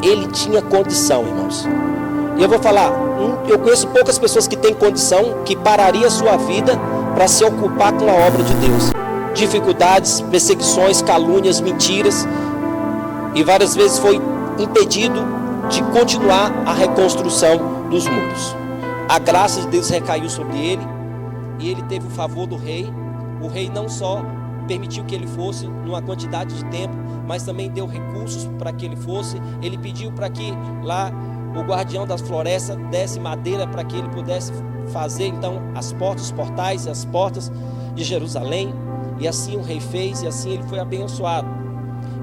ele tinha condição, irmãos. E eu vou falar, eu conheço poucas pessoas que têm condição, que pararia a sua vida para se ocupar com a obra de Deus. Dificuldades, perseguições, calúnias, mentiras, e várias vezes foi impedido de continuar a reconstrução dos muros. A graça de Deus recaiu sobre ele, e ele teve o favor do rei. O rei não só permitiu que ele fosse numa quantidade de tempo, mas também deu recursos para que ele fosse. Ele pediu para que lá o guardião das florestas desse madeira para que ele pudesse fazer então as portas, os portais e as portas de Jerusalém. E assim o rei fez, e assim ele foi abençoado.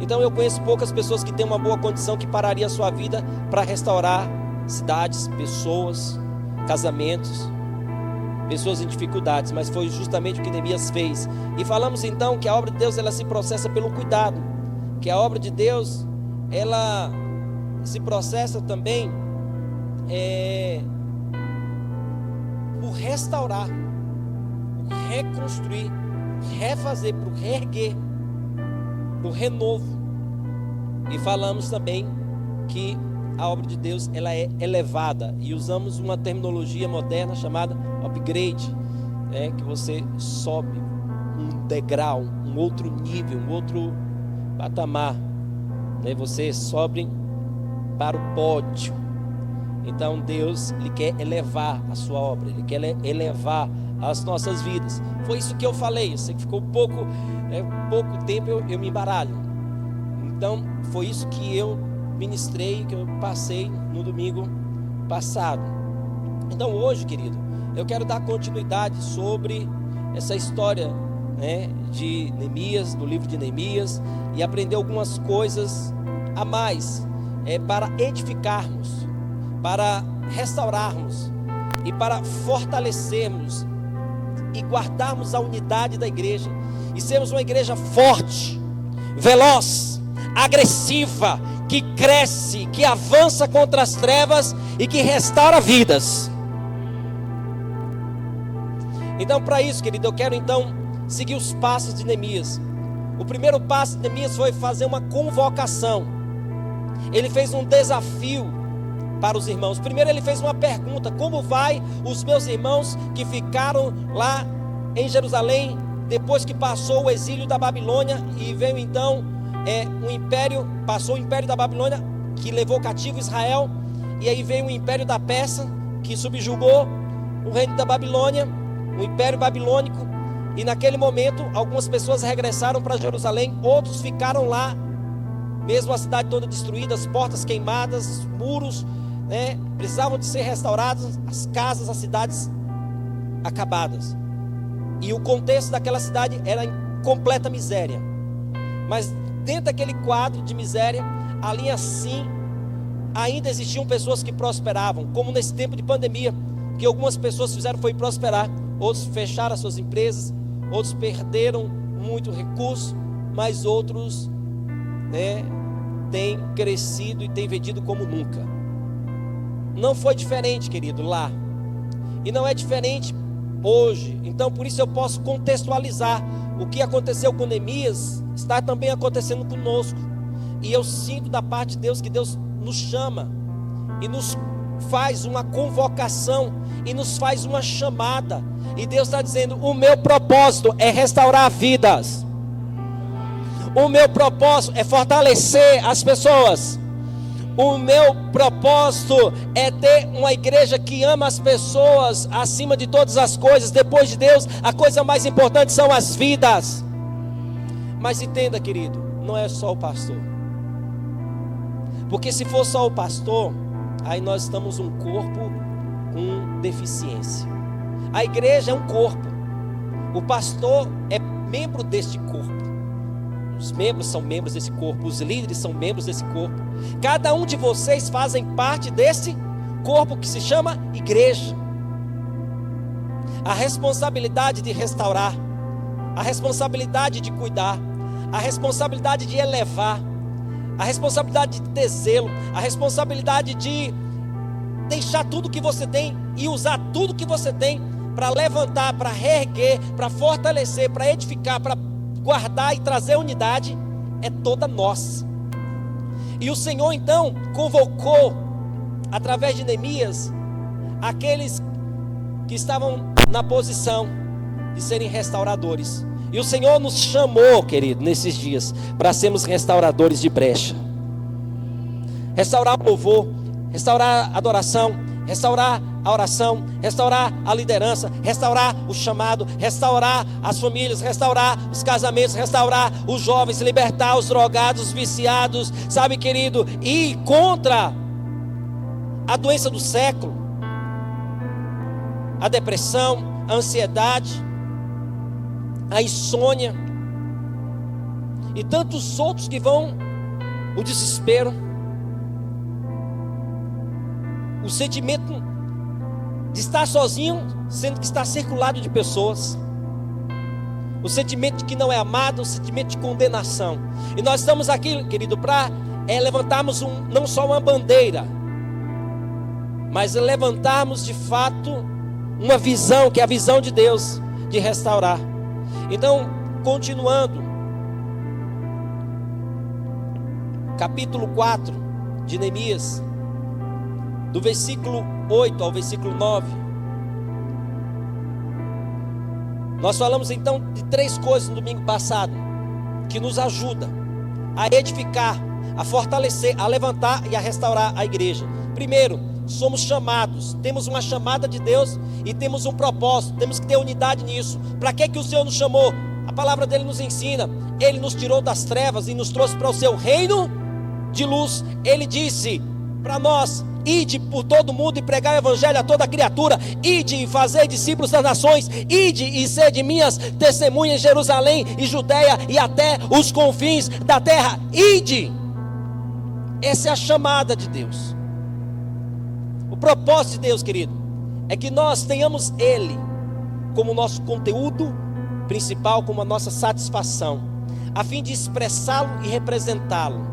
Então eu conheço poucas pessoas que têm uma boa condição, que pararia a sua vida para restaurar cidades, pessoas, casamentos, pessoas em dificuldades, mas foi justamente o que Neemias fez. E falamos então que a obra de Deus, ela se processa pelo cuidado, que a obra de Deus, ela se processa também por restaurar, por reconstruir, refazer, por reerguer, por renovo. E falamos também que a obra de Deus, ela é elevada, e usamos uma terminologia moderna chamada upgrade, que você sobe um degrau, um outro nível, um outro patamar, você sobe para o pódio. Então Deus, Ele quer elevar a sua obra, Ele quer elevar as nossas vidas. Foi isso que eu falei. Eu sei que ficou pouco tempo, eu me embaralho. Então foi isso que eu ministrei, que eu passei no domingo passado. Então hoje, querido, eu quero dar continuidade sobre essa história, de Neemias, do livro de Neemias, e aprender algumas coisas a mais, para edificarmos, para restaurarmos e para fortalecermos e guardarmos a unidade da igreja, e sermos uma igreja forte, veloz, agressiva, que cresce, que avança contra as trevas e que restaura vidas. Então, para isso, querido, eu quero então seguir os passos de Neemias. O primeiro passo de Neemias foi fazer uma convocação. Ele fez um desafio para os irmãos. Primeiro ele fez uma pergunta: como vai os meus irmãos que ficaram lá em Jerusalém, depois que passou o exílio da Babilônia, e veio então um império, passou o império da Babilônia, que levou cativo Israel, e aí veio o império da Pérsia, que subjugou o reino da Babilônia, o império babilônico. E naquele momento algumas pessoas regressaram para Jerusalém, outros ficaram lá, mesmo a cidade toda destruída, as portas queimadas, os muros precisavam de ser restaurados, as casas, as cidades acabadas. E o contexto daquela cidade era em completa miséria. Mas dentro daquele quadro de miséria, ali assim, ainda existiam pessoas que prosperavam, como nesse tempo de pandemia, que algumas pessoas fizeram foi prosperar. Outros fecharam as suas empresas, outros perderam muito recurso, mas outros têm crescido e têm vendido como nunca. Não foi diferente, querido, lá, e não é diferente hoje. Então por isso eu posso contextualizar o que aconteceu com Neemias, está também acontecendo conosco. E eu sinto da parte de Deus que Deus nos chama e nos faz uma convocação e nos faz uma chamada, e Deus está dizendo: o meu propósito é restaurar vidas, o meu propósito é fortalecer as pessoas, o meu propósito é ter uma igreja que ama as pessoas acima de todas as coisas. Depois de Deus, a coisa mais importante são as vidas. Mas entenda, querido, não é só o pastor, porque se for só o pastor, aí nós estamos um corpo com deficiência. A igreja é um corpo, o pastor é membro deste corpo, os membros são membros desse corpo, os líderes são membros desse corpo. Cada um de vocês fazem parte desse corpo que se chama igreja. A responsabilidade de restaurar, a responsabilidade de cuidar, a responsabilidade de elevar, a responsabilidade de ter zelo, a responsabilidade de deixar tudo que você tem e usar tudo que você tem para levantar, para reerguer, para fortalecer, para edificar, para guardar e trazer unidade, é toda nossa. E o Senhor então convocou, através de Neemias, aqueles que estavam na posição de serem restauradores. E o Senhor nos chamou, querido, nesses dias, para sermos restauradores de brecha. Restaurar o louvor, restaurar a adoração, restaurar a oração, restaurar a liderança, restaurar o chamado, restaurar as famílias, restaurar os casamentos, restaurar os jovens, libertar os drogados, os viciados, sabe, querido, e contra a doença do século, a depressão, a ansiedade, a insônia e tantos outros que vão, o desespero, o sentimento de estar sozinho, sendo que está circulado de pessoas, o sentimento de que não é amado, o sentimento de condenação. E nós estamos aqui, querido, para levantarmos não só uma bandeira, mas levantarmos de fato uma visão, que é a visão de Deus, de restaurar. Então, continuando, capítulo 4 de Neemias, do versículo 8 ao versículo 9, nós falamos então de 3 coisas no domingo passado, que nos ajudam a edificar, a fortalecer, a levantar e a restaurar a igreja. Primeiro, somos chamados, temos uma chamada de Deus e temos um propósito, temos que ter unidade nisso. Para que o Senhor nos chamou? A palavra dele nos ensina, ele nos tirou das trevas e nos trouxe para o seu reino de luz. Ele disse para nós: ide por todo mundo e pregai o evangelho a toda criatura, ide e fazei discípulos das nações, ide e sede minhas testemunhas em Jerusalém e Judeia e até os confins da terra. Ide. Essa é a chamada de Deus. O propósito de Deus, querido, é que nós tenhamos Ele como nosso conteúdo principal, como a nossa satisfação, a fim de expressá-lo e representá-lo.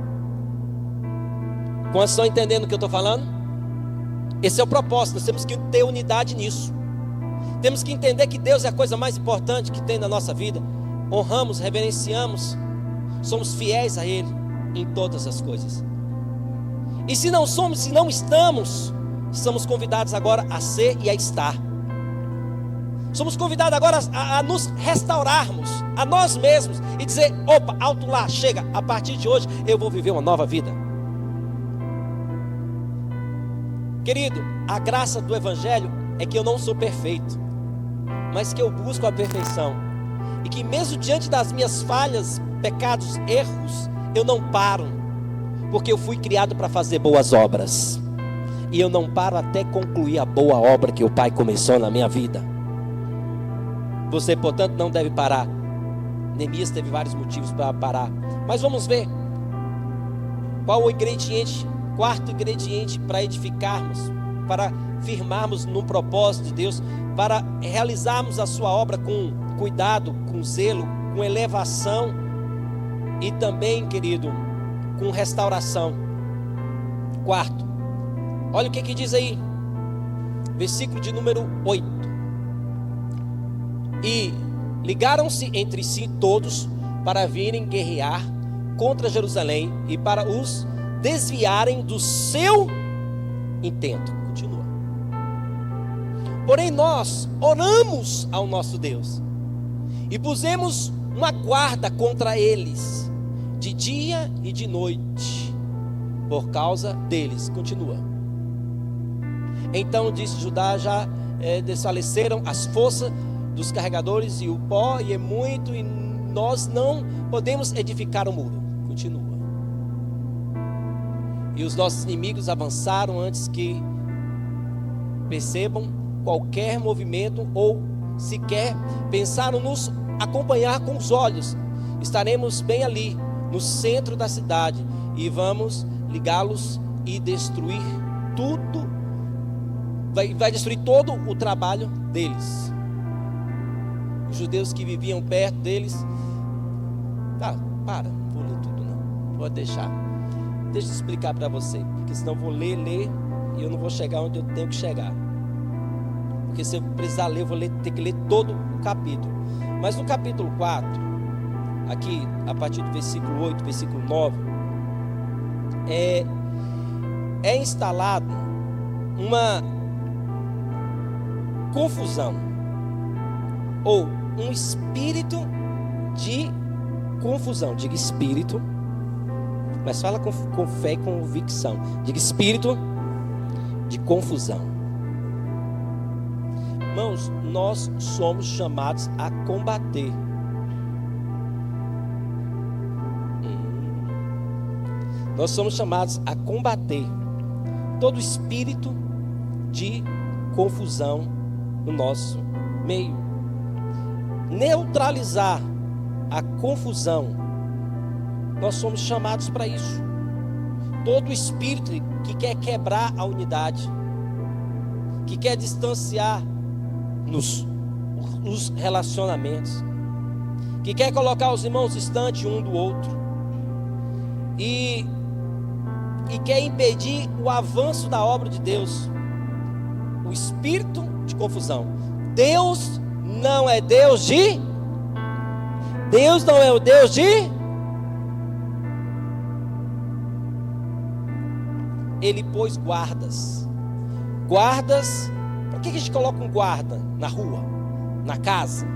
Quantos estão entendendo o que eu estou falando? Esse é o propósito. Nós temos que ter unidade nisso. Temos que entender que Deus é a coisa mais importante que tem na nossa vida. Honramos, reverenciamos, somos fiéis a Ele em todas as coisas. E se não somos, se não estamos convidados agora a ser e a estar. Somos convidados agora a nos restaurarmos a nós mesmos e dizer: opa, alto lá, chega, a partir de hoje eu vou viver uma nova vida. Querido, a graça do evangelho é que eu não sou perfeito, mas que eu busco a perfeição, e que mesmo diante das minhas falhas, pecados, erros, eu não paro, porque eu fui criado para fazer boas obras, e eu não paro até concluir a boa obra que o Pai começou na minha vida. Você, portanto, não deve parar. Neemias teve vários motivos para parar, mas vamos ver qual o ingrediente, quarto ingrediente para edificarmos, para firmarmos no propósito de Deus, para realizarmos a sua obra com cuidado, com zelo, com elevação e também, querido, com restauração. Quarto, olha o que diz aí, versículo de número 8. E ligaram-se entre si todos para virem guerrear contra Jerusalém e para os desviarem do seu intento. Continua. Porém nós oramos ao nosso Deus e pusemos uma guarda contra eles de dia e de noite por causa deles. Continua. Então disse Judá: já desfaleceram as forças dos carregadores e o pó e é muito, e nós não podemos edificar o muro. Continua. E os nossos inimigos avançaram antes que percebam qualquer movimento ou sequer pensaram nos acompanhar com os olhos. Estaremos bem ali no centro da cidade e vamos ligá-los e destruir tudo. Vai destruir todo o trabalho deles. Os judeus que viviam perto deles. Tá, para, não vou ler tudo não, pode deixar. Deixa eu explicar para você, porque senão eu vou ler e eu não vou chegar onde eu tenho que chegar. Porque se eu precisar ler, eu vou ter que ler todo o capítulo. Mas no capítulo 4, aqui a partir do versículo 8, versículo 9, é instalado uma confusão, ou um espírito de confusão. Diga espírito, mas fala com fé e convicção. Diga espírito de confusão. Irmãos, nós somos chamados a combater. Nós somos chamados a combater todo espírito de confusão no nosso meio. Neutralizar a confusão. Nós somos chamados para isso. Todo espírito que quer quebrar a unidade, que quer distanciar os relacionamentos, que quer colocar os irmãos distantes um do outro, e quer impedir o avanço da obra de Deus. O espírito de confusão. Deus não é Deus de... Deus não é o Deus de... Ele pôs guardas. Guardas. Para que a gente coloca um guarda na rua, na casa,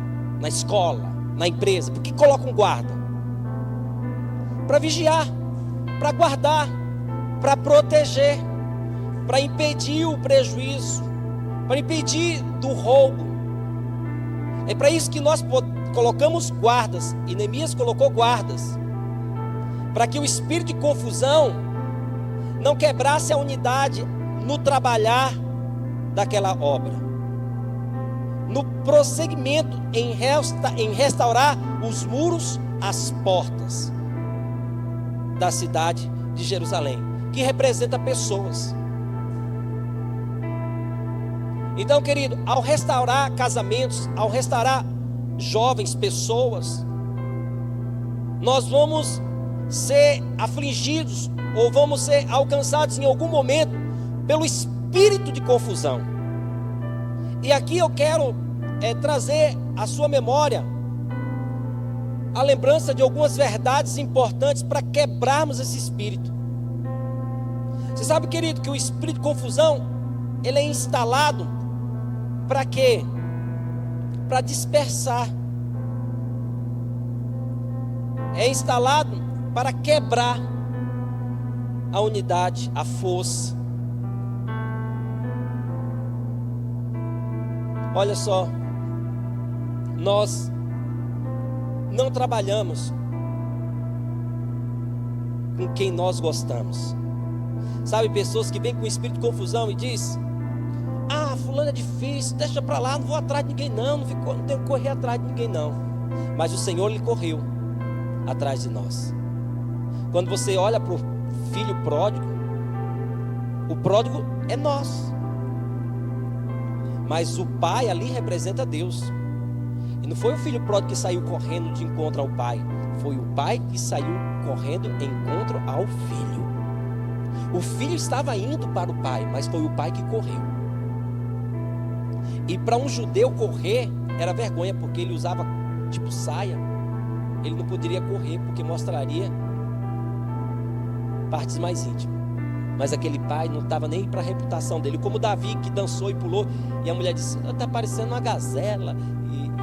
na escola, na empresa? Por que coloca um guarda? Para vigiar, para guardar, para proteger, para impedir o prejuízo, para impedir do roubo. É para isso que nós colocamos guardas. E Neemias colocou guardas, para que o espírito de confusão não quebrasse a unidade no trabalhar daquela obra, no prosseguimento em restaurar os muros, as portas da cidade de Jerusalém, que representa pessoas. Então, querido, ao restaurar casamentos, ao restaurar jovens, pessoas, nós vamos ser afligidos, ou vamos ser alcançados em algum momento pelo espírito de confusão. E aqui eu quero trazer à sua memória a lembrança de algumas verdades importantes para quebrarmos esse espírito. Você sabe, querido, que o espírito de confusão, ele é instalado para quê? Para dispersar. É instalado para quebrar a unidade, a força. Olha só, nós não trabalhamos com quem nós gostamos. Sabe, pessoas que vêm com espírito de confusão e diz: ah, fulano é difícil, deixa para lá, não vou atrás de ninguém não tenho que correr atrás de ninguém não. Mas o Senhor, Ele correu atrás de nós. Quando você olha para o filho pródigo, o pródigo é nós, mas o pai ali representa Deus. E não foi o filho pródigo que saiu correndo de encontro ao pai, foi o pai que saiu correndo em encontro ao filho. O filho estava indo para o pai, mas foi o pai que correu. E para um judeu correr era vergonha, porque ele usava tipo saia. Ele não poderia correr porque mostraria partes mais íntimas. Mas aquele pai não estava nem para a reputação dele, como Davi, que dançou e pulou, e a mulher disse: está parecendo uma gazela,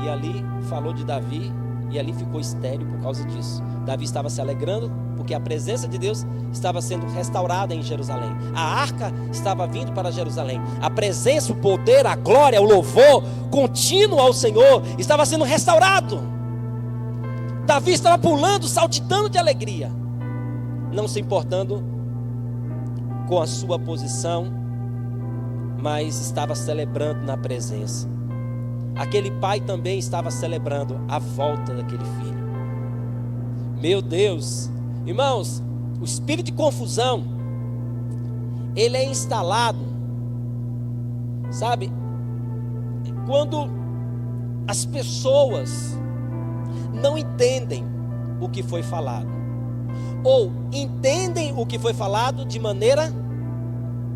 e ali falou de Davi, e ali ficou estéril por causa disso. Davi estava se alegrando porque a presença de Deus estava sendo restaurada em Jerusalém. A arca estava vindo para Jerusalém. A presença, o poder, a glória, o louvor contínuo ao Senhor estava sendo restaurado. Davi estava pulando, saltitando de alegria, não se importando com a sua posição, mas estava celebrando na presença. Aquele pai também estava celebrando a volta daquele filho. Meu Deus, irmãos, o espírito de confusão, ele é instalado, sabe, quando as pessoas não entendem o que foi falado, ou entendem o que foi falado de maneira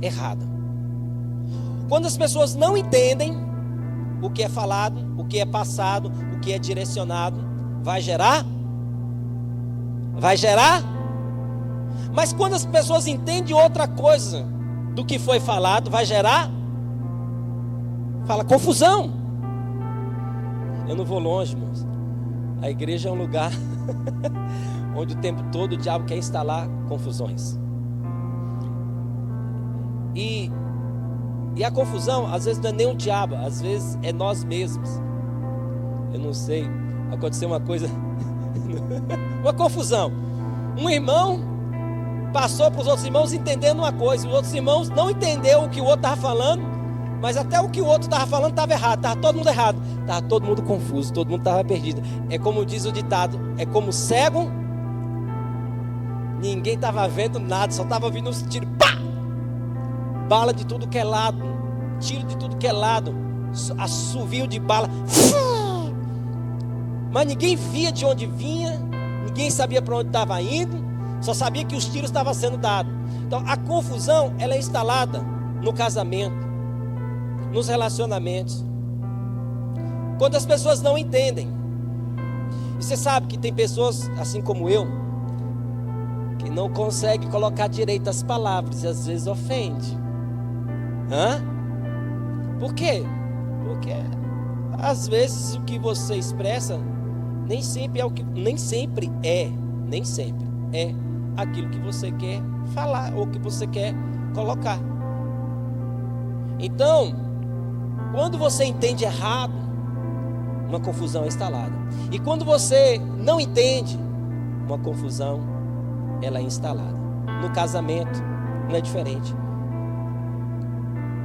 errada. Quando as pessoas não entendem o que é falado, o que é passado, o que é direcionado, vai gerar Mas quando as pessoas entendem outra coisa do que foi falado, vai gerar, fala, confusão. Eu não vou longe, irmãos. A igreja é um lugar onde o tempo todo o diabo quer instalar confusões. E a confusão, às vezes não é nem o diabo, às vezes é nós mesmos. Eu não sei, aconteceu uma coisa, uma confusão. Um irmão passou para os outros irmãos entendendo uma coisa, os outros irmãos não entenderam o que o outro estava falando, mas até o que o outro estava falando estava errado, estava todo mundo errado, estava todo mundo confuso, todo mundo estava perdido. É como diz o ditado, é como cego, ninguém estava vendo nada, só estava vindo os tiros, pá! Bala de tudo que é lado, tiro de tudo que é lado, assovio de bala, mas ninguém via de onde vinha, ninguém sabia para onde estava indo, só sabia que os tiros estavam sendo dados. Então a confusão, ela é instalada no casamento, nos relacionamentos, quando as pessoas não entendem. E você sabe que tem pessoas, assim como eu, que não conseguem colocar direito as palavras e às vezes ofende. Por quê? Porque às vezes o que você expressa nem sempre é aquilo que você quer falar ou que você quer colocar. Então, quando você entende errado, uma confusão é instalada. E quando você não entende, uma confusão ela é instalada. No casamento não é diferente.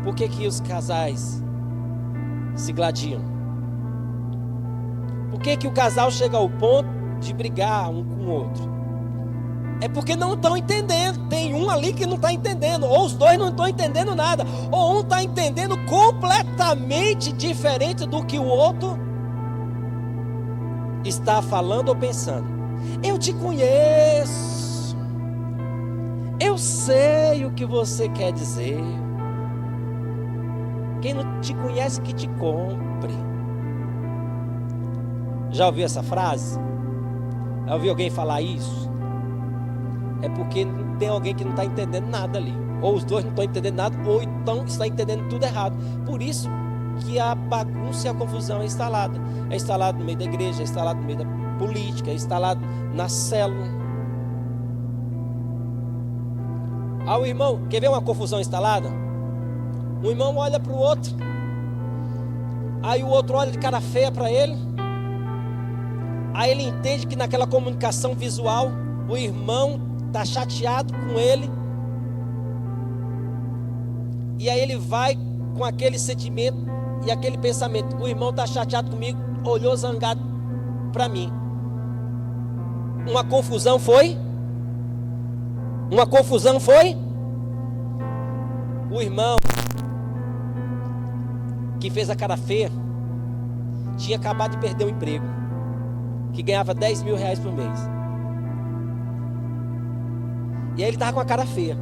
Por que os casais se gladiam? Por que o casal chega ao ponto de brigar um com o outro? É porque não estão entendendo. Tem um ali que não está entendendo, ou os dois não estão entendendo nada, ou um está entendendo completamente diferente do que o outro está falando ou pensando. Eu te conheço, eu sei o que você quer dizer. Quem não te conhece que te compre. Já ouviu essa frase? Já ouviu alguém falar isso? É porque tem alguém que não está entendendo nada ali. Ou os dois não estão entendendo nada, ou então está entendendo tudo errado. Por isso que a bagunça e a confusão é instalada. É instalado no meio da igreja, é instalado no meio da política, é instalado na célula. O irmão, quer ver uma confusão instalada? Um irmão olha para o outro, aí o outro olha de cara feia para ele, aí ele entende que naquela comunicação visual o irmão está chateado com ele, e aí ele vai com aquele sentimento e aquele pensamento: o irmão está chateado comigo, olhou zangado para mim. Uma confusão foi? O irmão que fez a cara feia tinha acabado de perder o emprego, que ganhava 10 mil reais por mês. E aí ele estava com a cara feia.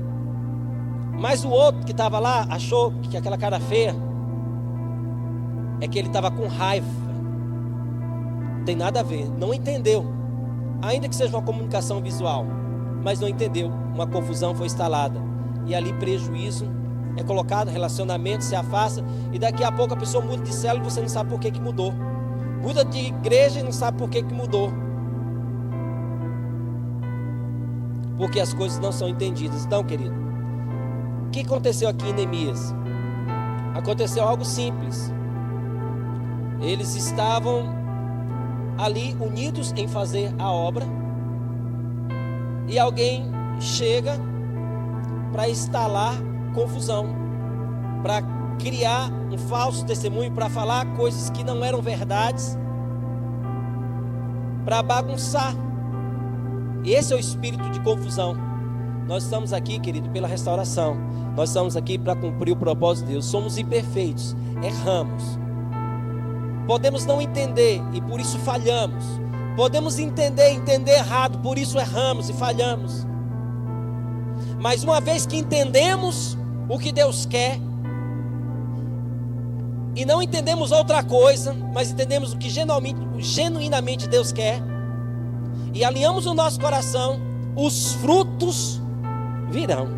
Mas o outro que estava lá achou que aquela cara feia é que ele estava com raiva. Não tem nada a ver, não entendeu. Ainda que seja uma comunicação visual, mas não entendeu. Uma confusão foi instalada. E ali prejuízo é colocado, relacionamento se afasta, e daqui a pouco a pessoa muda de célula e você não sabe por que mudou. Muda de igreja e não sabe por que mudou. Porque as coisas não são entendidas. Então, querido, o que aconteceu aqui em Neemias? Aconteceu algo simples. Eles estavam ali unidos em fazer a obra, e alguém chega para instalar confusão, para criar um falso testemunho, para falar coisas que não eram verdades, para bagunçar. E esse é o espírito de confusão. Nós estamos aqui, querido, pela restauração. Nós estamos aqui para cumprir o propósito de Deus. Somos imperfeitos, erramos. Podemos não entender e por isso falhamos. Podemos entender errado, por isso erramos e falhamos. Mas uma vez que entendemos o que Deus quer, e não entendemos outra coisa, mas entendemos o que genuinamente Deus quer, e alinhamos o nosso coração, os frutos virão.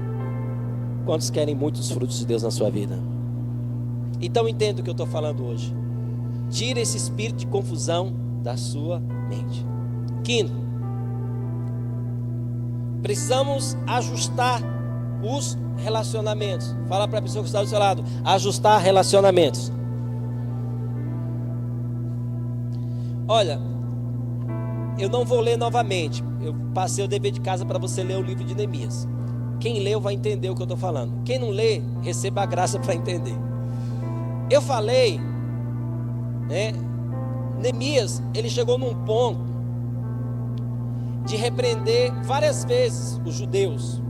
Quantos querem muitos frutos de Deus na sua vida? Então entenda o que eu estou falando hoje. Tira esse espírito de confusão da sua mente. Quinto, precisamos ajustar os relacionamentos. Fala para a pessoa que está do seu lado: ajustar relacionamentos. Olha, eu não vou ler novamente. Eu passei o dever de casa para você ler o livro de Neemias. Quem leu vai entender o que eu estou falando. Quem não lê, receba a graça para entender. Eu falei, Neemias, ele chegou num ponto de repreender várias vezes os judeus,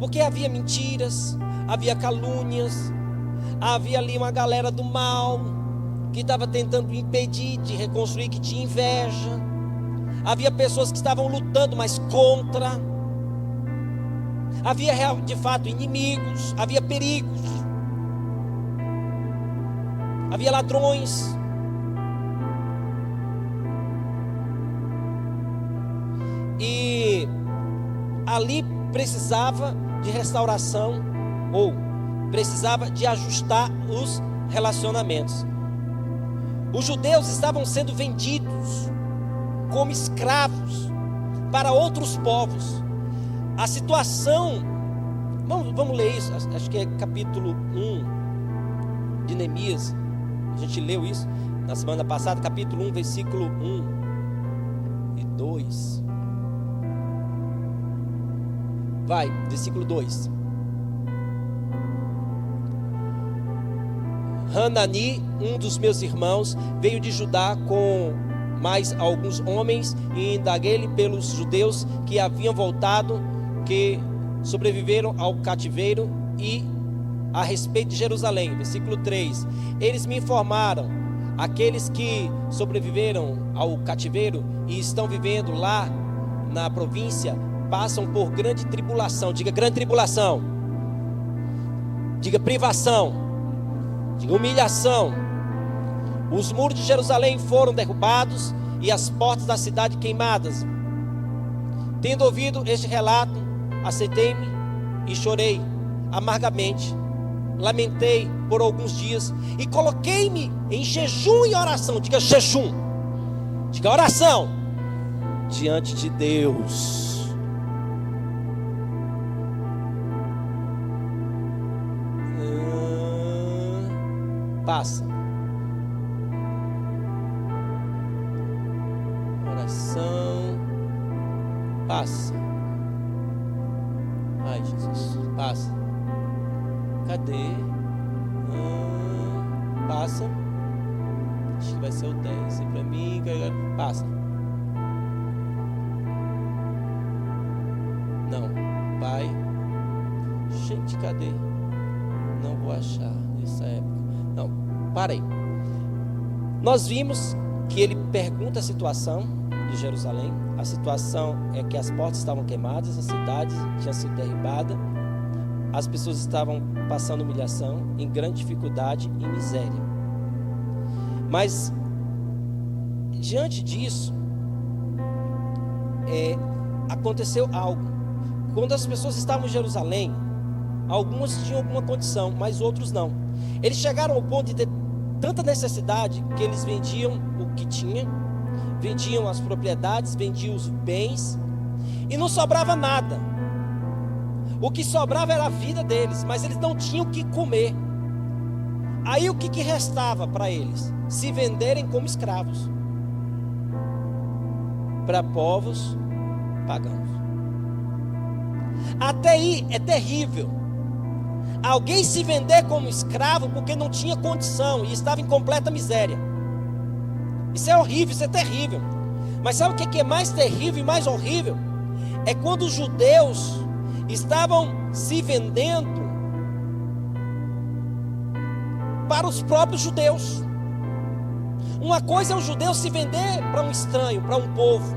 porque havia mentiras, havia calúnias, havia ali uma galera do mal que estava tentando impedir de reconstruir, que tinha inveja. Havia pessoas que estavam lutando, mas contra. Havia de fato inimigos, havia perigos, havia ladrões. E ali precisava de restauração, ou precisava de ajustar os relacionamentos. Os judeus estavam sendo vendidos como escravos para outros povos. A situação, vamos ler isso, acho que é capítulo 1 de Neemias. A gente leu isso na semana passada, capítulo 1, versículo 1 e 2. Vai, versículo 2. Hanani, um dos meus irmãos, veio de Judá com mais alguns homens e indaguei-lhe pelos judeus que haviam voltado, que sobreviveram ao cativeiro, e a respeito de Jerusalém. Versículo 3. Eles me informaram: aqueles que sobreviveram ao cativeiro e estão vivendo lá na província passam por grande tribulação. Diga grande tribulação. Diga privação. Diga humilhação. Os muros de Jerusalém foram derrubados e as portas da cidade queimadas. Tendo ouvido este relato, aceitei-me e chorei amargamente. Lamentei por alguns dias e coloquei-me em jejum e oração. Diga jejum. Diga oração. Diante de Deus. Passa. Oração. Passa. Ai, Jesus. Passa. Cadê? Passa. Acho que vai ser o 10. Para mim, passa. Não. Vai. Gente, cadê? Não vou achar nessa época. Não, para aí. Nós vimos que ele pergunta a situação de Jerusalém. A situação é que as portas estavam queimadas, a cidade tinha sido derribada, as pessoas estavam passando humilhação, em grande dificuldade e miséria. Mas diante disso, aconteceu algo. Quando as pessoas estavam em Jerusalém, algumas tinham alguma condição, mas outros não. Eles chegaram ao ponto de ter tanta necessidade que eles vendiam o que tinham, vendiam as propriedades, vendiam os bens, e não sobrava nada. O que sobrava era a vida deles, mas eles não tinham o que comer. Aí o que restava para eles? Se venderem como escravos para povos pagãos. Até aí é terrível. Alguém se vender como escravo porque não tinha condição e estava em completa miséria. Isso é horrível, isso é terrível. Mas sabe o que é mais terrível e mais horrível? É quando os judeus estavam se vendendo para os próprios judeus. Uma coisa é os judeus se vender para um estranho, para um povo.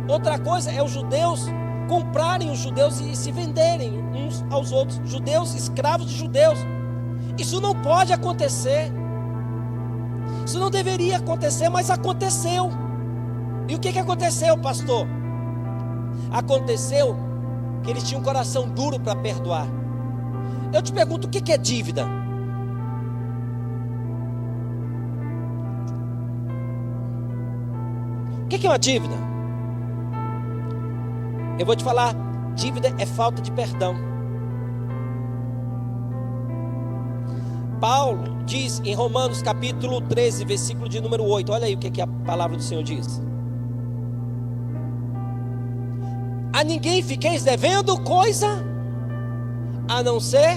Outra coisa é os judeus comprarem os judeus e se venderem uns aos outros. Judeus, escravos de judeus. Isso não pode acontecer. Isso não deveria acontecer, mas aconteceu. E o que aconteceu, pastor? Aconteceu que eles tinham um coração duro para perdoar. Eu te pergunto, o que é dívida? O que é uma dívida? Eu vou te falar, dívida é falta de perdão. Paulo diz em Romanos capítulo 13, versículo de número 8, olha aí o que a palavra do Senhor diz. A ninguém fiqueis devendo coisa, a não ser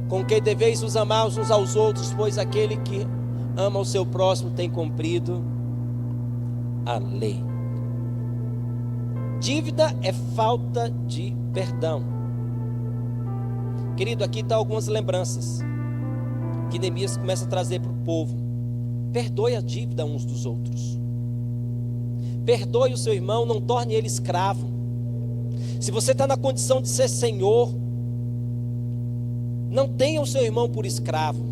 com quem deveis os amar uns aos outros, pois aquele que ama o seu próximo tem cumprido a lei. Dívida é falta de perdão. Querido, aqui estão algumas lembranças que Neemias começa a trazer para o povo. Perdoe a dívida uns dos outros. Perdoe o seu irmão, não torne ele escravo. Se você está na condição de ser senhor, não tenha o seu irmão por escravo.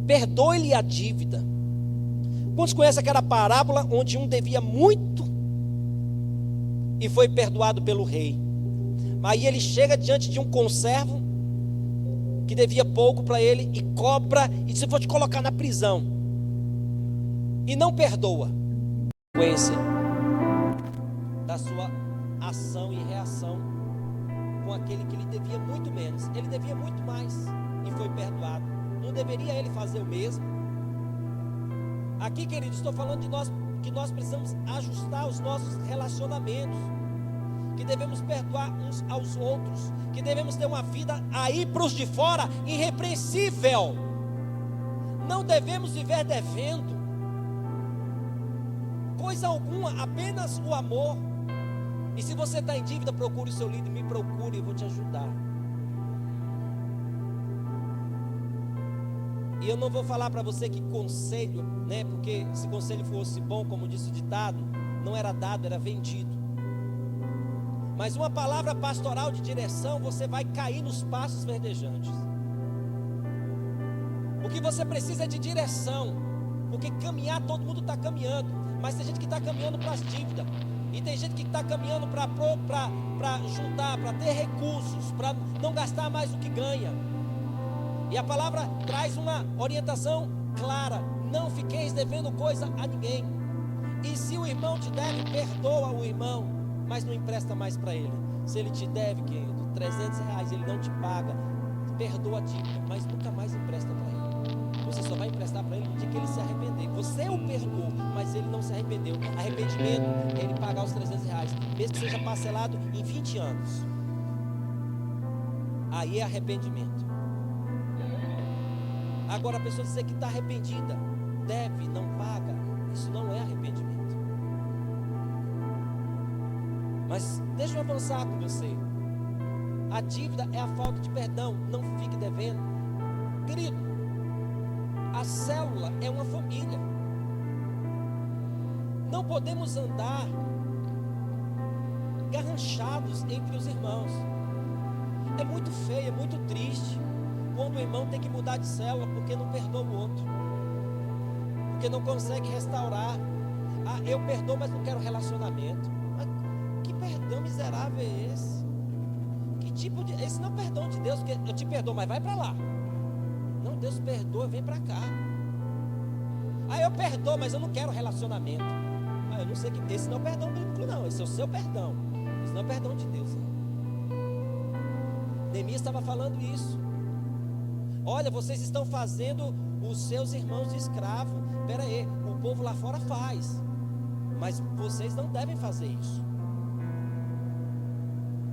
Perdoe-lhe a dívida. Quantos conhecem aquela parábola onde um devia muito e foi perdoado pelo rei? Aí ele chega diante de um conservo que devia pouco para ele e cobra e diz: eu vou te colocar na prisão. E não perdoa. Consequência da sua ação e reação com aquele que lhe devia muito menos. Ele devia muito mais e foi perdoado. Não deveria ele fazer o mesmo? Aqui, queridos, estou falando de nós, que nós precisamos ajustar os nossos relacionamentos, que devemos perdoar uns aos outros, que devemos ter uma vida aí para os de fora irrepreensível. Não devemos viver devendo coisa alguma, apenas o amor. E se você está em dívida, procure o seu líder, me procure, eu vou te ajudar. E eu não vou falar para você que conselho, né? Porque se conselho fosse bom, como disse o ditado, não era dado, era vendido. Mas uma palavra pastoral de direção, você vai cair nos passos verdejantes. O que você precisa é de direção, porque caminhar todo mundo está caminhando, mas tem gente que está caminhando para as dívidas, e tem gente que está caminhando para juntar, para ter recursos, para não gastar mais do que ganha. E a palavra traz uma orientação clara: não fiqueis devendo coisa a ninguém. E se o irmão te deve, perdoa o irmão, mas não empresta mais para ele. Se ele te deve, querido, R$300, ele não te paga, perdoa a dívida, mas nunca mais empresta para ele. Você só vai emprestar para ele no dia que ele se arrepender. Você o perdoou, mas ele não se arrependeu. Arrependimento é ele pagar os R$300, mesmo que seja parcelado em 20 anos. Aí é arrependimento. Agora a pessoa dizer que está arrependida, deve, não paga, isso não é arrependimento. Mas deixa eu avançar com você. A dívida é a falta de perdão, não fique devendo. Querido, a célula é uma família. Não podemos andar garranchados entre os irmãos. É muito feio, é muito triste quando o irmão tem que mudar de célula porque não perdoa o outro, porque não consegue restaurar. Ah, eu perdoo, mas não quero relacionamento. Mas que perdão miserável é esse? Que tipo de... Esse não é perdão de Deus, porque eu te perdoo, mas vai para lá. Não, Deus perdoa, vem para cá. Ah, eu perdoo, mas eu não quero relacionamento. Ah, eu não sei que... Esse não é o perdão bíblico, não. Esse é o seu perdão. Esse não é o perdão de Deus, não. Neemias estava falando isso. Olha, vocês estão fazendo os seus irmãos de escravo. Espera aí, o povo lá fora faz, mas vocês não devem fazer isso.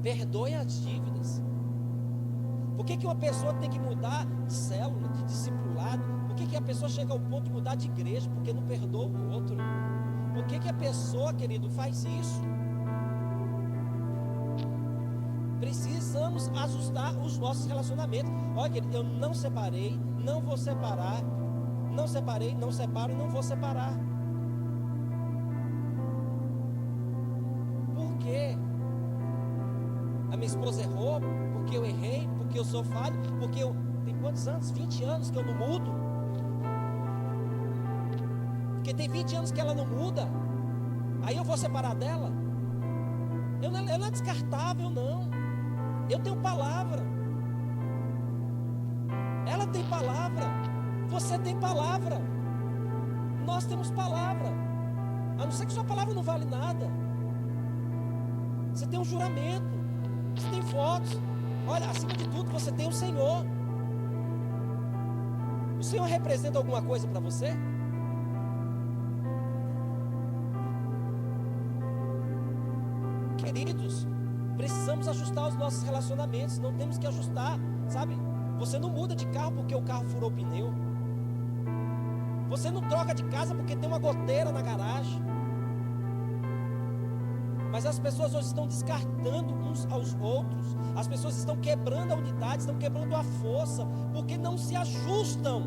Perdoem as dívidas. Por que uma pessoa tem que mudar de célula, de discipulado? Por que a pessoa chega ao ponto de mudar de igreja? Porque não perdoa o outro. Por que a pessoa, querido, faz isso? Precisamos ajustar os nossos relacionamentos. Olha, querido, eu não separei, não vou separar. Não separei, não separo e não vou separar. Por quê? A minha esposa errou, porque eu errei, porque eu sou falho, porque eu... Tem quantos anos? 20 anos que eu não mudo. Porque tem 20 anos que ela não muda. Aí eu vou separar dela? Ela não é descartável, não. Eu tenho palavra. Ela tem palavra. Você tem palavra. Nós temos palavra. A não ser que sua palavra não vale nada. Você tem um juramento. Você tem fotos. Olha, acima de tudo, você tem o Senhor. O Senhor representa alguma coisa para você? Queridos, precisamos ajustar os nossos relacionamentos. Não temos que ajustar, sabe? Você não muda de carro porque o carro furou o pneu. Você não troca de casa porque tem uma goteira na garagem. Mas as pessoas hoje estão descartando uns aos outros. As pessoas estão quebrando a unidade, estão quebrando a força, porque não se ajustam.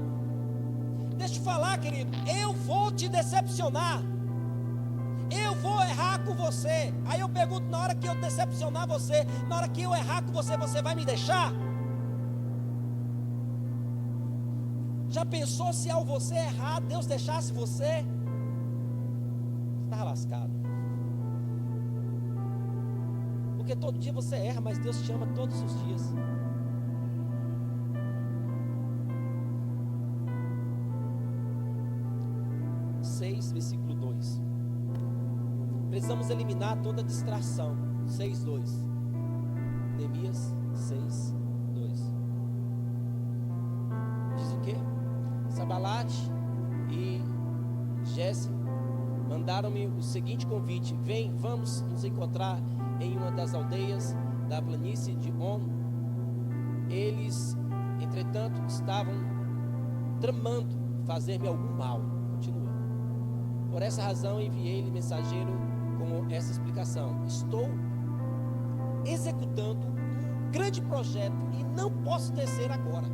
Deixa eu te falar, querido, eu vou te decepcionar. Eu vou errar com você. Aí eu pergunto, na hora que eu decepcionar você, na hora que eu errar com você, você vai me deixar? Já pensou se ao você errar, Deus deixasse você? Você está lascado. Porque todo dia você erra, mas Deus te ama todos os dias. Versículo 2. Precisamos eliminar toda distração. 6:2. Neemias 6:2. Diz o quê? Sabalate e Gésem mandaram-me o seguinte convite: vem, vamos nos encontrar em uma das aldeias da planície de On. Eles, entretanto, estavam tramando fazer-me algum mal. Continua. Por essa razão enviei-lhe mensageiro com essa explicação: estou executando um grande projeto e não posso descer agora.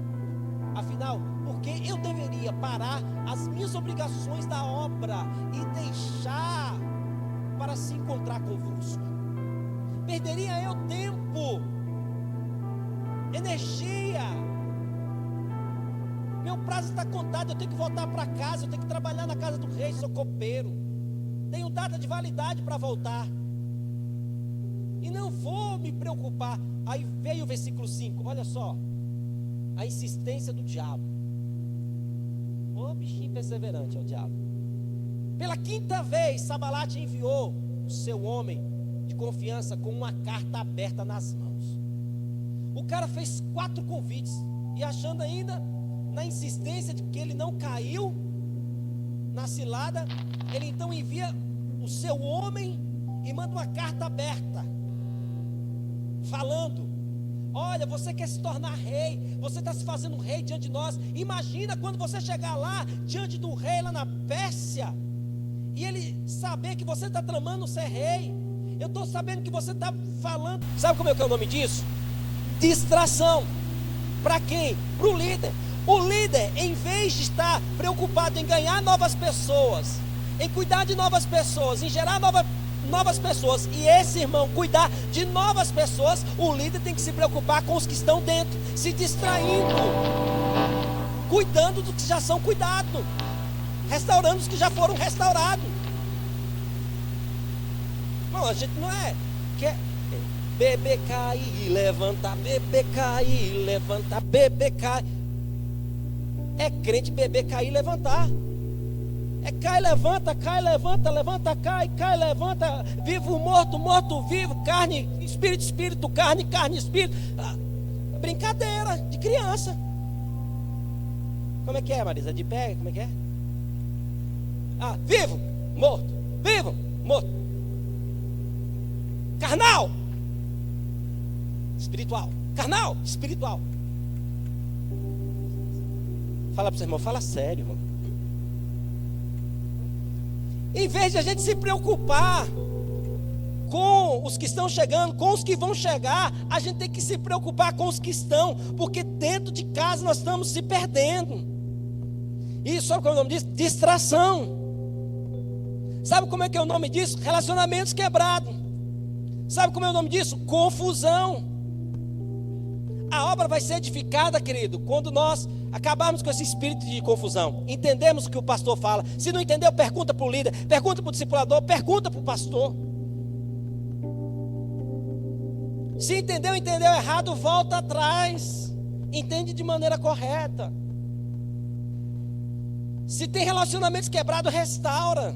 Afinal, porque eu deveria parar as minhas obrigações da obra e deixar para se encontrar convosco? Perderia eu tempo, energia. Meu prazo está contado, eu tenho que voltar para casa, eu tenho que trabalhar na casa do rei, sou copeiro. Tenho data de validade para voltar. E não vou me preocupar. Aí veio o versículo 5, olha só. A insistência do diabo. Ô bichinho perseverante é o diabo. Pela 5ª vez, Sabalate enviou o seu homem de confiança com uma carta aberta nas mãos. O cara fez 4 convites e achando ainda, na insistência de que ele não caiu na cilada, ele então envia o seu homem e manda uma carta aberta, falando: olha, você quer se tornar rei, você está se fazendo rei diante de nós. Imagina quando você chegar lá, diante do rei lá na Pérsia, e ele saber que você está tramando ser rei. Eu estou sabendo que você está falando. Sabe como é que é o nome disso? Distração. Para quem? Para o líder. O líder, em vez de estar preocupado em ganhar novas pessoas, em cuidar de novas pessoas, em gerar novas pessoas, e esse irmão cuidar de novas pessoas, o líder tem que se preocupar com os que estão dentro, se distraindo, cuidando dos que já são cuidados, restaurando os que já foram restaurados. Não, a gente não é bebê cai e levanta, bebê cai e levanta, bebê cai. É crente beber, cair e levantar. É cai, levanta, levanta, cai, levanta. Vivo, morto, morto, vivo. Carne, espírito, espírito, carne, carne, espírito. Brincadeira de criança. Como é que é, Marisa? De pé, como é que é? Vivo, morto, vivo, morto. Carnal, espiritual. Carnal, espiritual. Fala para o seu irmão, fala sério, irmão. Em vez de a gente se preocupar com os que estão chegando, com os que vão chegar, a gente tem que se preocupar com os que estão, porque dentro de casa nós estamos se perdendo. E sabe como é o nome disso? Distração. Sabe como é que é o nome disso? Relacionamentos quebrados. Sabe como é o nome disso? Confusão. A obra vai ser edificada, querido, quando nós acabarmos com esse espírito de confusão. Entendemos o que o pastor fala. Se não entendeu, pergunta para o líder, pergunta para o discipulador, pergunta para o pastor. Se entendeu errado, volta atrás. Entende de maneira correta. Se tem relacionamentos quebrados, restaura.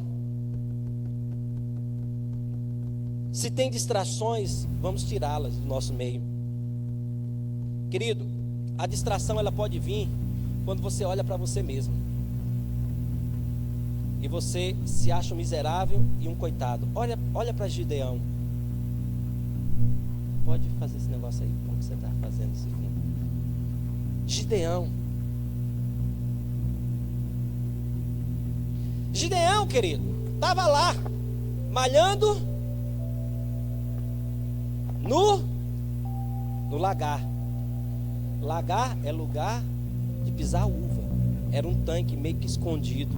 Se tem distrações, vamos tirá-las do nosso meio. Querido, a distração ela pode vir quando você olha para você mesmo. E você se acha um miserável e um coitado. Olha para Gideão. Pode fazer esse negócio aí, como você está fazendo esse filme. Gideão, querido, estava lá, malhando no lagar. Lagar é lugar de pisar uva. Era um tanque meio que escondido.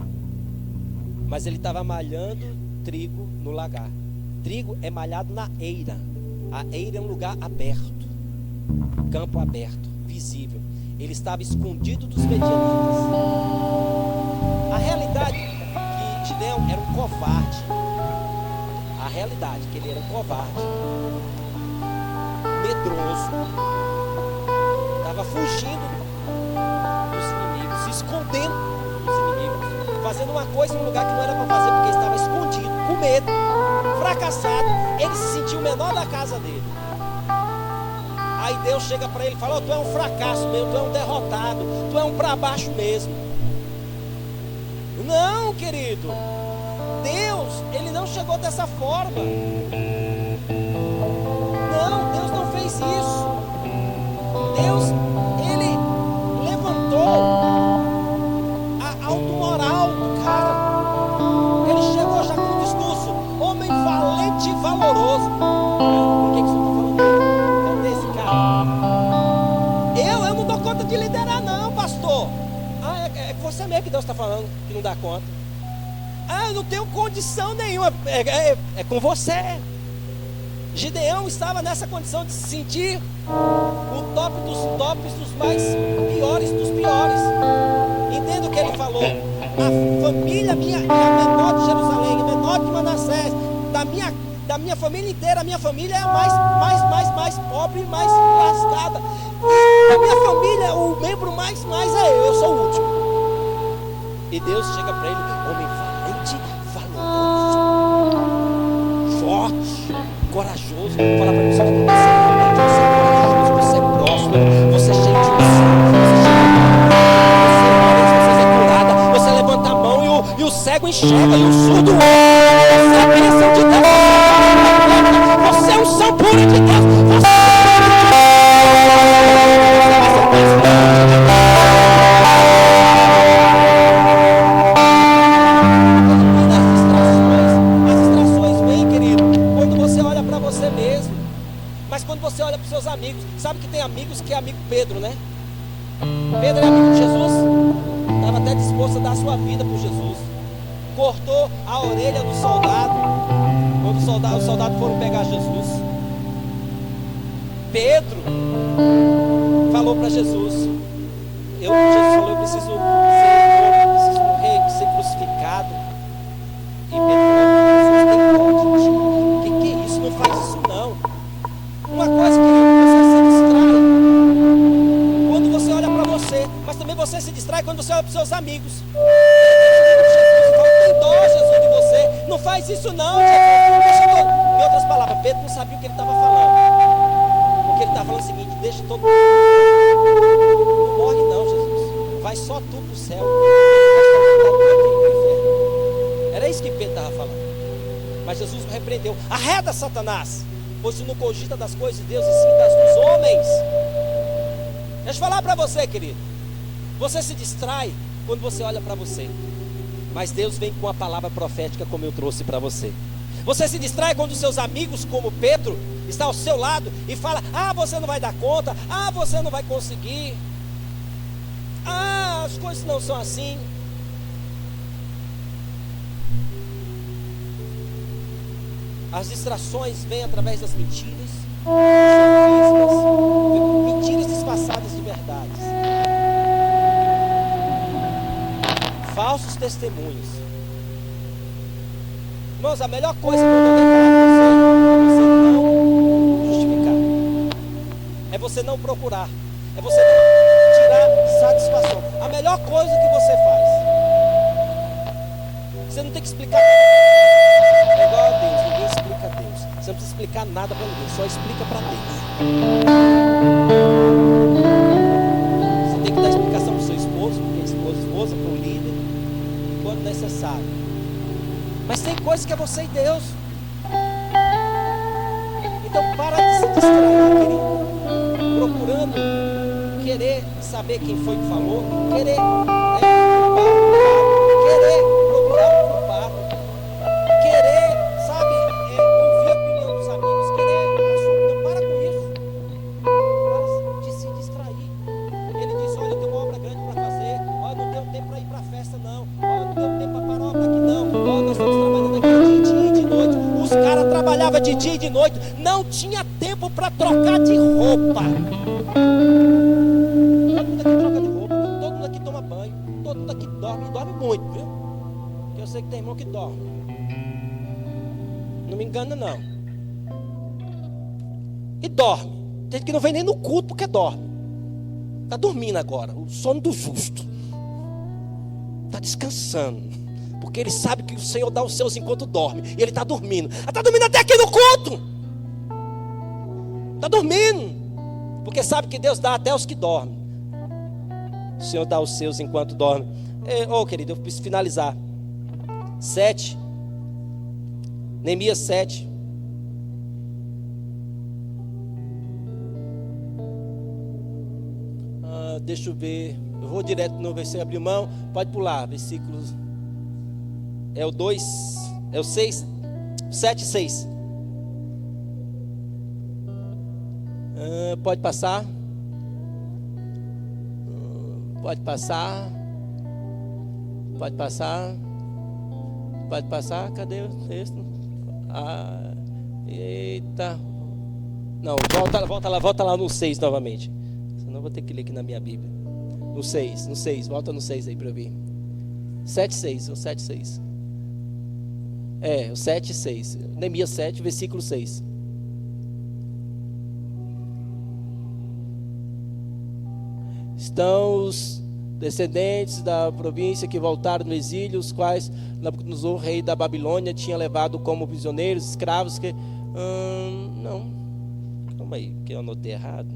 Mas ele estava malhando trigo no lagar. Trigo é malhado na eira. A eira é um lugar aberto, campo aberto, visível. Ele estava escondido dos medianitas. A realidade é que Gideão era um covarde. A realidade é que ele era um covarde, medroso. Estava fugindo dos inimigos, se escondendo dos inimigos, fazendo uma coisa em um lugar que não era para fazer, porque estava escondido, com medo, fracassado. Ele se sentiu o menor da casa dele. Aí Deus chega para ele e fala: tu é um fracasso mesmo, tu é um derrotado, tu é um para baixo mesmo. Não, querido, Deus, ele não chegou dessa forma. Não, Deus não fez isso. Deus, ele levantou a automoral do cara. Ele chegou já com um discurso: homem valente e valoroso. Por que você está falando dele? Cadê esse cara? Eu não dou conta de liderar não, pastor. É você mesmo que Deus está falando que não dá conta. Eu não tenho condição nenhuma. É com você. Gideão estava nessa condição de se sentir o top dos tops, dos mais piores dos piores. Entenda o que ele falou: a família minha é a menor de Jerusalém, a menor de Manassés. Da minha família inteira, a minha família é a mais pobre e mais lascada. E da minha família, o membro mais é eu sou o último. E Deus chega para ele: homem valente, valoroso, forte, corajoso. Fala para ele: você é corajoso, você é próspero, você é cheio de unção, você é curada, você levanta a mão e o cego enxerga e o surdo ouve. Você é a bênção de Deus, você é unção pura de Deus, você é você olha para os seus amigos. Sabe que tem amigos que é amigo Pedro, né? Pedro é amigo de Jesus. Estava até disposto a dar a sua vida por Jesus. Cortou a orelha do soldado quando os soldados foram pegar Jesus. Pedro falou para Jesus: Jesus falou: eu preciso morrer, ser crucificado. E Pedro falou: Jesus, tem dó de ti. Que é isso? Não faz isso não. Uma coisa que você se distrai quando você olha para você, mas também você se distrai quando você olha para os seus amigos. Jesus fala: tem dó, Jesus, de você. Não faz isso não, Jesus. Em outras palavras, Pedro não sabia o que ele estava falando. Porque ele estava falando o seguinte: deixa todo mundo. Não morre não, Jesus. Vai só tu para o céu. Era isso que Pedro estava falando. Mas Jesus o repreendeu: arreda, Satanás, pois tu não cogita das coisas de Deus e sim das dos homens. Deixa eu falar para você, querido. Você se distrai quando você olha para você, mas Deus vem com a palavra profética como eu trouxe para você. Você se distrai quando os seus amigos, como Pedro, está ao seu lado e fala: você não vai dar conta, você não vai conseguir, as coisas não são assim. As distrações vêm através das mentiras, mentiras disfarçadas. falsos testemunhos. Irmãos, a melhor coisa que eu vou falar com você é você não justificar. É você não procurar. É você não tirar satisfação. A melhor coisa que você faz. Você não tem que explicar nada. É igual a Deus, ninguém explica a Deus. Você não precisa explicar nada para ninguém, só explica para Deus. Você tem que dar explicação para o seu esposo, para a esposa, para o líder, quando necessário. Mas tem coisas que é você e Deus. Então para de se distrair, querido, procurando querer saber quem foi que falou, querer procurar o culpado, querer, sabe, ouvir a opinião dos amigos, querer a sua opinião. Para com isso. Para de se distrair. Ele diz: olha, eu tenho uma obra grande para fazer. Olha, não tenho tempo para ir para a festa, não. Olha, não tenho tempo para parar a obra aqui, não. Olha, nós estamos trabalhando aqui de dia e de noite. Os caras trabalhavam de dia e de noite. Não tinha tempo para trocar de roupa. Todo mundo aqui troca de roupa, todo mundo aqui toma banho, todo mundo aqui dorme, e dorme muito, viu? Porque eu sei que tem irmão que dorme. Não me engana, não. E dorme. Tem gente que não vem nem no culto porque dorme. Está dormindo agora, o sono do justo. Está descansando. Porque ele sabe que o Senhor dá os seus enquanto dorme. E ele está dormindo. Está dormindo até aqui no culto. Está dormindo. Porque sabe que Deus dá até aos que dormem. O Senhor dá os seus enquanto dorme. Querido, eu preciso finalizar. 7. Neemias 7. Deixa eu ver. Eu vou direto no versículo. Abrir mão. Pode pular. Versículos. É o 2. É o 6. 7 e 6. Pode passar. Pode passar. Pode passar. Pode passar. Cadê o texto? Eita. Não, volta lá no 6 novamente. Senão eu vou ter que ler aqui na minha Bíblia. No 6. Volta no 6 aí para eu ver. 7,6. O 7,6. O 7,6. Neemias 7, versículo 6. Estão os descendentes da província que voltaram no exílio, os quais Nabucodonosor, rei da Babilônia, tinha levado como prisioneiros, escravos que... não, calma aí, que eu anotei errado.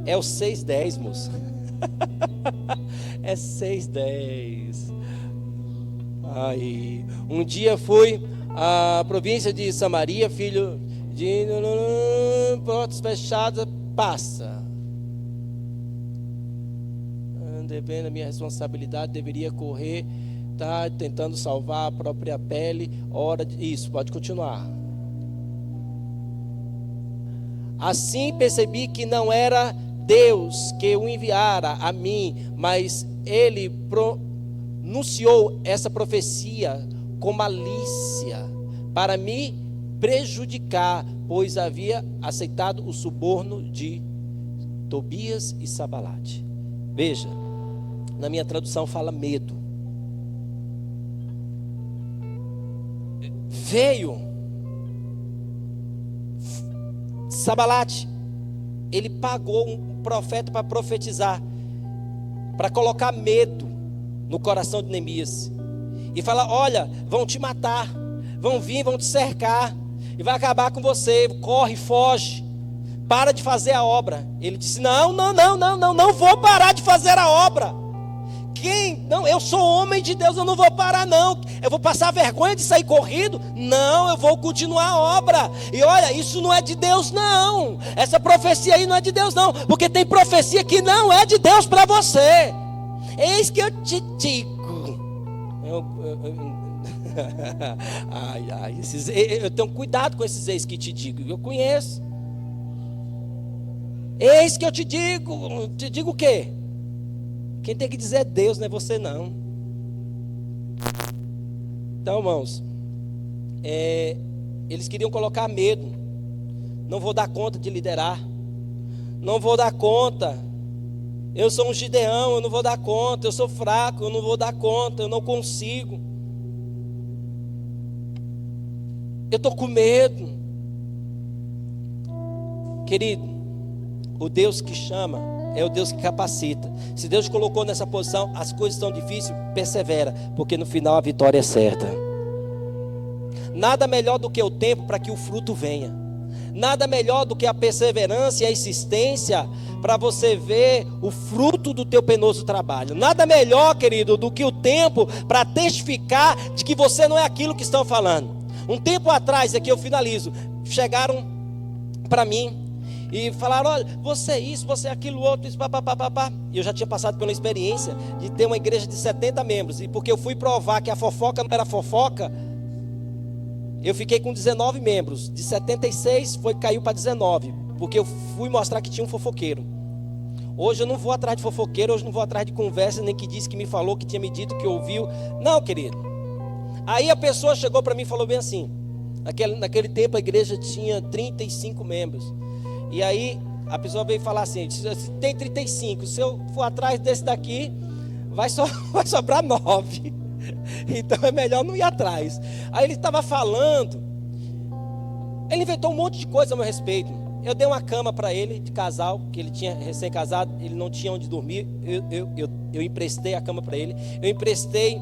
É o 6,10, moço. É 6,10. Aí, um dia fui à província de Samaria, filho de portas fechadas, passa. Devendo a minha responsabilidade, deveria correr, tá tentando salvar a própria pele. Isso, pode continuar. Assim percebi que não era Deus que o enviara a mim, mas ele pronunciou essa profecia com malícia para me prejudicar, pois havia aceitado o suborno de Tobias e Sabalate. Veja, na minha tradução fala medo. Veio Sabalate, ele pagou um profeta para profetizar, para colocar medo no coração de Neemias e falar: olha, vão te matar, vão vir, vão te cercar e vai acabar com você, corre, foge, para de fazer a obra. Ele disse: não vou parar de fazer a obra. Não, eu sou homem de Deus, eu não vou parar não. Eu vou passar vergonha de sair corrido? Não, eu vou continuar a obra. E olha, isso não é de Deus não. Essa profecia aí não é de Deus não, porque tem profecia que não é de Deus para você. Eis que eu te digo. Eu tenho cuidado com esses eis que te digo. Eu conheço. Eis que eu te digo. Te digo o quê? Quem tem que dizer é Deus, não é você não. Então, irmãos, eles queriam colocar medo. Não vou dar conta de liderar. Não vou dar conta. Eu sou um Gideão, eu não vou dar conta. Eu sou fraco, eu não vou dar conta. Eu não consigo. Eu estou com medo. Querido, o Deus que chama é o Deus que capacita. Se Deus te colocou nessa posição, as coisas estão difíceis, persevera, porque no final a vitória é certa. Nada melhor do que o tempo para que o fruto venha. Nada melhor do que a perseverança e a insistência para você ver o fruto do teu penoso trabalho. Nada melhor, querido, do que o tempo para testificar de que você não é aquilo que estão falando. Um tempo atrás, aqui eu finalizo, chegaram para mim e falaram: olha, você é isso, você é aquilo outro, isso, papapá. E eu já tinha passado pela experiência de ter uma igreja de 70 membros. E porque eu fui provar que a fofoca não era fofoca, eu fiquei com 19 membros. De 76 caiu para 19. Porque eu fui mostrar que tinha um fofoqueiro. Hoje eu não vou atrás de fofoqueiro, hoje eu não vou atrás de conversa, nem que disse que me falou, que tinha me dito, que ouviu. Não, querido. Aí a pessoa chegou para mim e falou bem assim. Naquele tempo a igreja tinha 35 membros. E aí a pessoa veio falar assim: tem 35, se eu for atrás desse daqui, vai sobrar 9. Então é melhor não ir atrás. Aí ele estava falando, ele inventou um monte de coisa a meu respeito. Eu dei uma cama para ele, de casal, que ele tinha recém-casado, ele não tinha onde dormir. Eu emprestei a cama para ele. Eu emprestei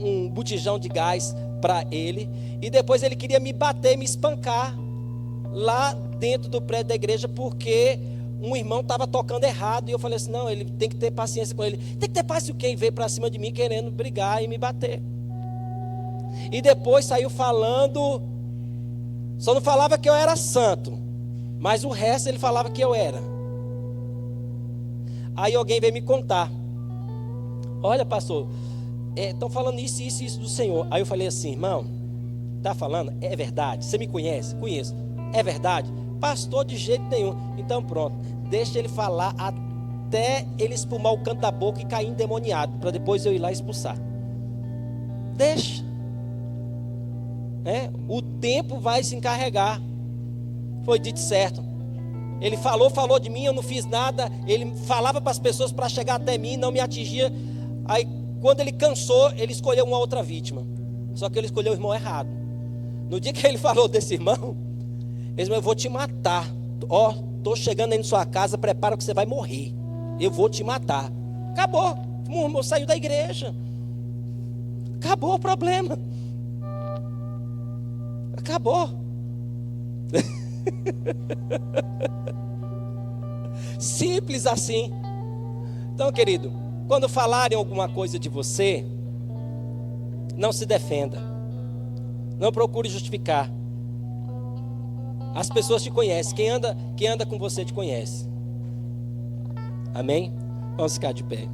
um botijão de gás para ele. E depois ele queria me bater, me espancar lá dentro do prédio da igreja, porque um irmão estava tocando errado. E eu falei assim: não, ele tem que ter paciência com ele. Tem que ter paciência com quem veio para cima de mim querendo brigar e me bater. E depois saiu falando, só não falava que eu era santo, mas o resto ele falava que eu era. Aí alguém veio me contar: olha, pastor, estão falando isso, isso, isso do Senhor. Aí eu falei assim: irmão, está falando? É verdade? Você me conhece? Conheço. É verdade? Pastor, de jeito nenhum. Então pronto, deixa ele falar até ele espumar o canto da boca e cair endemoniado, para depois eu ir lá expulsar. Deixa. O tempo vai se encarregar. Foi dito certo. Ele falou de mim, eu não fiz nada. Ele falava para as pessoas para chegar até mim, não me atingia. Aí quando ele cansou, ele escolheu uma outra vítima. Só que ele escolheu o irmão errado. No dia que ele falou desse irmão, ele disse: eu vou te matar. Estou chegando aí na sua casa, prepara que você vai morrer. Eu vou te matar. Acabou. O irmão saiu da igreja. Acabou o problema. Acabou. Simples assim. Então, querido, quando falarem alguma coisa de você, não se defenda. Não procure justificar. As pessoas te conhecem. Quem anda com você te conhece. Amém? Vamos ficar de pé.